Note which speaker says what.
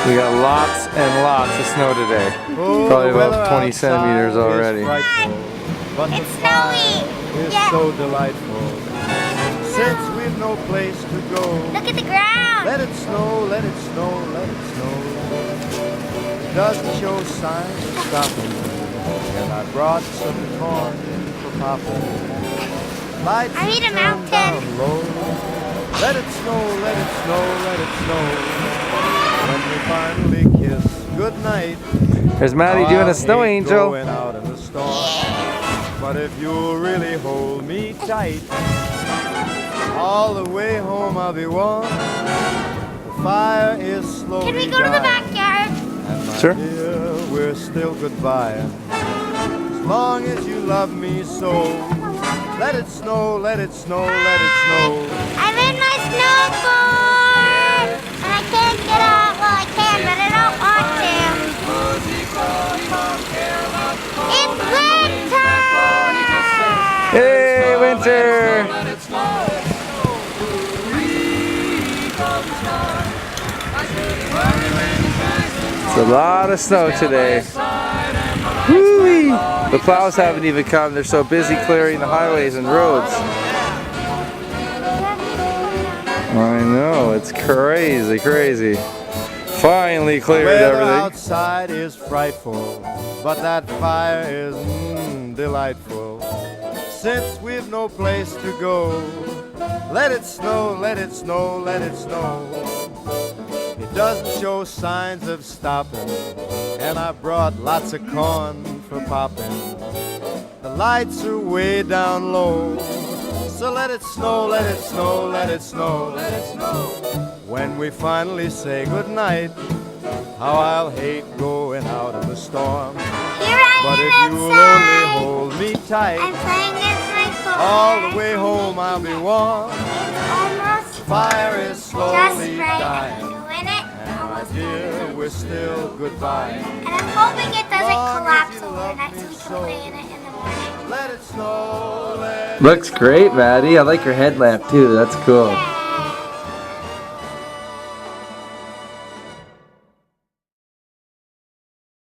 Speaker 1: We got lots and lots of snow today.
Speaker 2: Oh,
Speaker 1: Probably
Speaker 2: the weather
Speaker 1: about 20
Speaker 2: outside
Speaker 1: centimeters
Speaker 2: is
Speaker 1: already.
Speaker 2: frightful, but the
Speaker 3: It's
Speaker 2: fire
Speaker 3: snowing.
Speaker 2: is
Speaker 3: Yeah.
Speaker 2: so delightful. Since we've no place to go,
Speaker 3: Look at the ground.
Speaker 2: let it snow, let it snow, let it snow. It doesn't show signs of stopping, and I brought some corn for popping. Lights
Speaker 3: I need a
Speaker 2: turned
Speaker 3: mountain.
Speaker 2: down low. Let it snow, let it snow, let it snow. When we finally kiss goodnight.
Speaker 1: There's Maddie doing a snow angel.
Speaker 2: Going out in the storm, but if you'll really hold me tight, all the way home I'll be warm. The fire is slowly
Speaker 3: Can we go to the
Speaker 2: dying,
Speaker 3: backyard?
Speaker 2: and my
Speaker 1: Sure.
Speaker 2: dear, we're still goodbye. As long as you love me so, let it snow, let it snow, let it snow.
Speaker 3: I'm in my snowboard, and I can't get out. Well, I can, but I don't want to. It's winter.
Speaker 1: Hey, winter! It's a lot of snow today. Whoo-wee! The plows haven't even come. They're so busy clearing the highways and roads. I know, it's crazy, crazy. Finally cleared
Speaker 2: Weather
Speaker 1: everything.
Speaker 2: outside is frightful, but that fire is delightful. Since we've no place to go, let it snow, let it snow, let it snow. It doesn't show signs of stopping, and I brought lots of corn for popping. The lights are way down low, so let it snow, let it snow, let it snow, let it snow. When we finally say goodnight, how I'll hate going out in the storm.
Speaker 3: Here I
Speaker 2: But if
Speaker 3: am
Speaker 2: you will only
Speaker 3: outside.
Speaker 2: hold me
Speaker 3: I'm
Speaker 2: tight,
Speaker 3: playing with my phone.
Speaker 2: all the way home I'll be warm.
Speaker 3: Almost
Speaker 2: Fire is
Speaker 3: just
Speaker 2: slowly
Speaker 3: right.
Speaker 2: dying,
Speaker 3: I'm doing it.
Speaker 2: and my dear, we're still goodbye.
Speaker 3: And I'm hoping it doesn't
Speaker 2: Long as
Speaker 3: collapse
Speaker 2: you love
Speaker 3: overnight
Speaker 2: me
Speaker 3: so we can
Speaker 2: so.
Speaker 3: play in it in the morning.
Speaker 2: Let it snow, let
Speaker 1: Looks great, Maddie. I like your headlamp too. That's cool.
Speaker 3: Yeah.